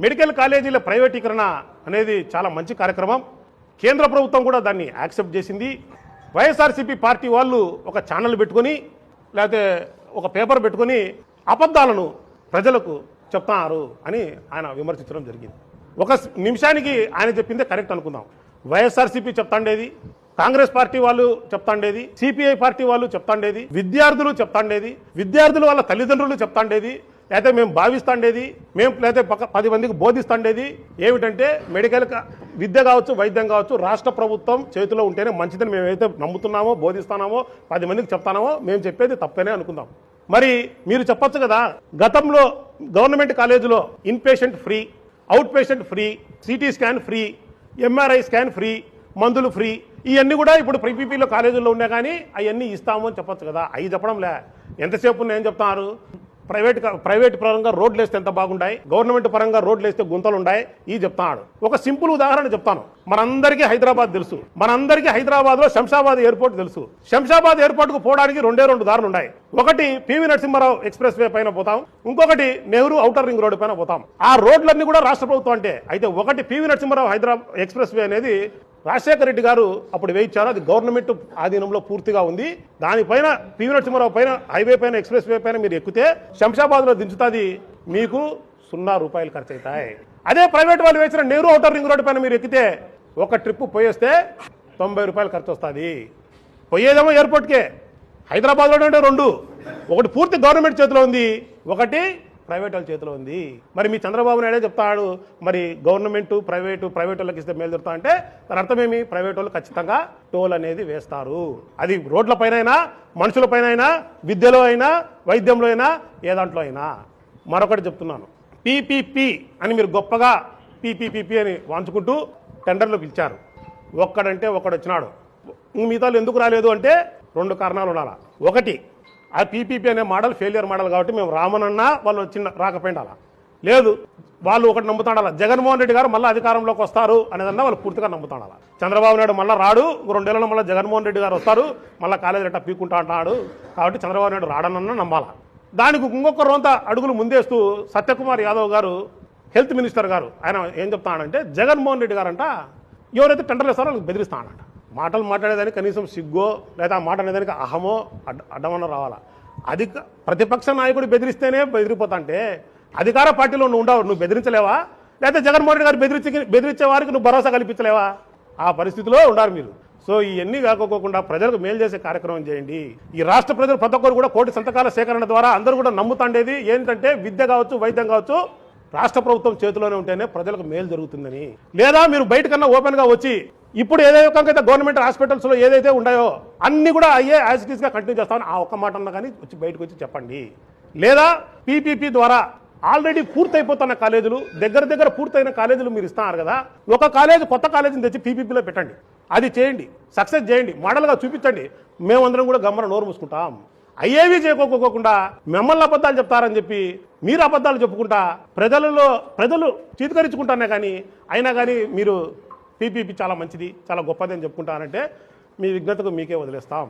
Medical కాలేజీల ప్రైవేటీకరణ అనేది చాలా మంచి కార్యక్రమం. కేంద్ర ప్రభుత్వం కూడా దాన్ని యాక్సెప్ట్ చేసింది. వైఎస్ఆర్సీపీ పార్టీ వాళ్ళు ఒక ఛానల్ పెట్టుకొని లేకపోతే ఒక పేపర్ పెట్టుకొని అబద్ధాలను ప్రజలకు చెప్తున్నారు అని ఆయన విమర్శించడం జరిగింది. ఒక నిమిషానికి ఆయన చెప్పిందే కరెక్ట్ అనుకుందాం. వైఎస్ఆర్సీపీ చెప్తాండేది, కాంగ్రెస్ పార్టీ వాళ్ళు చెప్తాండేది, సిపిఐ పార్టీ వాళ్ళు చెప్తాండేది, విద్యార్థులు చెప్తాండేది, విద్యార్థులు వాళ్ళ తల్లిదండ్రులు చెప్తాండేది, లేకపోతే మేము భావిస్తాండేది, మేము లేకపోతే 10 మందికి బోధిస్తాండేది ఏమిటంటే మెడికల్ విద్య కావచ్చు, వైద్యం కావచ్చు రాష్ట్ర ప్రభుత్వం చేతిలో ఉంటేనే మంచిదని మేమైతే నమ్ముతున్నామో, బోధిస్తున్నామో, 10 మందికి చెప్తానామో మేము చెప్పేది తప్పనే అనుకుందాం. మరి మీరు చెప్పొచ్చు కదా, గతంలో గవర్నమెంట్ కాలేజీలో in patient free, out patient free, CT scan free, MRI scan free, మందులు ఫ్రీ, ఇవన్నీ కూడా ఇప్పుడు పీపీపీలో కాలేజీల్లో ఉన్నాయి. కానీ అవన్నీ ఇస్తాము అని చెప్పొచ్చు కదా. అవి చెప్పడంలే. ఎంతసేపు నేను చెప్తున్నారు, ప్రైవేట్ పరంగా రోడ్లు వేస్తే ఎంత బాగుంటాయి, గవర్నమెంట్ పరంగా రోడ్లు వేస్తే గుంతలు ఉన్నాయి, ఇవి చెప్తాడు. ఒక సింపుల్ ఉదాహరణ చెప్తాను. మనందరికీ హైదరాబాద్ తెలుసు, మనందరికీ హైదరాబాద్ లో శంషాబాద్ ఎయిర్పోర్ట్ తెలుసు. శంషాబాద్ ఎయిర్పోర్ట్ కు పోవడానికి 2 దారులు ఉన్నాయి. ఒకటి పివి నరసింహారావు ఎక్స్ప్రెస్ వే పైన పోతాం, ఇంకొకటి నెహ్రూ ఔటర్ రింగ్ రోడ్డు పైన పోతాం. ఆ రోడ్లన్నీ కూడా రాష్ట్ర ప్రభుత్వం అంటే. అయితే ఒకటి పివి నరసింహారావు హైదరాబాద్ ఎక్స్ప్రెస్ వే అనేది రాజశేఖర రెడ్డి గారు అప్పుడు వేయించారు. అది గవర్నమెంట్ ఆధీనంలో పూర్తిగా ఉంది. దానిపైన పివి నరసింహారావు పైన హైవే పైన ఎక్స్ప్రెస్ వే పైన మీరు ఎక్కితే శంషాబాద్ లో దించుతుంది, మీకు 0 రూపాయలు ఖర్చు అవుతాయి. అదే ప్రైవేట్ వాళ్ళు వేసిన నెహ్రూ ఔటర్ రింగ్ రోడ్డు పైన మీరు ఎక్కితే ఒక ట్రిప్ పోయేస్తే 90 రూపాయలు ఖర్చు వస్తుంది. పోయేదేమో ఎయిర్పోర్ట్కే. హైదరాబాద్లో ఉంటే 2, ఒకటి పూర్తి గవర్నమెంట్ చేతిలో ఉంది, ఒకటి ప్రైవేట్ వాళ్ళ చేతిలో ఉంది. మరి మీ చంద్రబాబు నాయుడే చెప్తాడు మరి గవర్నమెంట్ ప్రైవేట్ వాళ్ళకి ఇస్తే మేలు జరుగుతా అంటే దాని అర్థమేమి? ప్రైవేట్ వాళ్ళు ఖచ్చితంగా టోల్ అనేది వేస్తారు. అది రోడ్ల పైన, మనుషుల పైన, విద్యలో అయినా, వైద్యంలో అయినా, ఏ దాంట్లో అయినా. మరొకటి చెప్తున్నాను, పీపీపీ అని మీరు గొప్పగా పీపీపీ అని వాంచుకుంటూ టెండర్లు పిలిచారు. ఒక్కడంటే ఒకడు వచ్చినాడు. మిగతాలు ఎందుకు రాలేదు అంటే 2 కారణాలు ఉండాలి. ఒకటి, ఆ పీపీపీ అనే మోడల్ ఫెయిలియర్ మోడల్ కాబట్టి మేము రామనన్నా వాళ్ళు రాకపోయింది. అలా లేదు, వాళ్ళు ఒకటి నమ్ముతాడాల, జగన్మోహన్ రెడ్డి గారు మళ్ళీ అధికారంలోకి వస్తారు అనేదన్నా వాళ్ళు పూర్తిగా నమ్ముతాడాల. చంద్రబాబు నాయుడు మళ్ళీ రాడు, 2 ఏళ్ళలో మళ్ళీ జగన్మోహన్ రెడ్డి గారు వస్తారు, మళ్ళీ కాలేజీ రెట్ట పీక్కుంటా అంటున్నాడు కాబట్టి చంద్రబాబు నాయుడు రాడనన్నా నమ్మాలా. దానికి ఇంకొక రోంత అడుగులు ముందేస్తూ సత్యకుమార్ యాదవ్ గారు, హెల్త్ మినిస్టర్ గారు, ఆయన ఏం చెప్తానంటే జగన్మోహన్ రెడ్డి గారంట ఎవరైతే టెండర్లు వేస్తారో వాళ్ళకి బెదిరిస్తానంట. మాటలు మాట్లాడేదానికి కనీసం సిగ్గో లేదా ఆ మాట అనేదానికి అహమో అడ్డమన్న రావాలా. ప్రతిపక్ష నాయకుడు బెదిరిస్తేనే బెదిరిపోతా అంటే అధికార పార్టీలో నువ్వు ఉండవు, నువ్వు బెదిరించలేవా? లేకపోతే జగన్మోహన్ రెడ్డి గారు బెదిరించే వారికి నువ్వు భరోసా కల్పించలేవా? ఆ పరిస్థితిలో ఉండారు మీరు. సో ఇవన్నీ కాకపోకుండా ప్రజలకు మేలు చేసే కార్యక్రమం చేయండి. ఈ రాష్ట్ర ప్రజలు ప్రతి ఒక్కరు కూడా 1 కోటి సంతకాల సేకరణ ద్వారా అందరూ కూడా నమ్ముతాండేది ఏంటంటే విద్య కావచ్చు, వైద్యం కావచ్చు రాష్ట్ర ప్రభుత్వం చేతిలోనే ఉంటేనే ప్రజలకు మేలు జరుగుతుందని. లేదా మీరు బయటకన్నా ఓపెన్ గా వచ్చి ఇప్పుడు ఏదైతే గవర్నమెంట్ హాస్పిటల్స్ లో ఏదైతే ఉన్నాయో అన్ని కూడా అయ్యే యాజ్ ఇట్ ఈస్ గా కంటిన్యూ చేస్తామని ఆ ఒక్క మాట అన్నా కానీ వచ్చి బయటకు వచ్చి చెప్పండి. లేదా పీపీపీ ద్వారా ఆల్రెడీ పూర్తయిపోతున్న కాలేజీలు, దగ్గర పూర్తయిన కాలేజీలు మీరు ఇస్తున్నారు కదా, ఒక కాలేజీ కొత్త కాలేజీని తెచ్చి పీపీపీలో పెట్టండి. అది చేయండి, సక్సెస్ చేయండి, మోడల్గా చూపించండి. మేమందరం కూడా గమ్మన నోరు మూసుకుంటాం. అయ్యేవి చేయకోకుండా మిమ్మల్ని అబద్ధాలు చెప్తారని చెప్పి మీరు అబద్ధాలు చెప్పుకుంటా ప్రజలు చీతకరించుకుంటానే కానీ అయినా కానీ మీరు పీపీపీ చాలా మంచిది, చాలా గొప్పది అని చెప్పుకుంటారంటే మీ విజ్ఞతకు మీకే వదిలేస్తాం.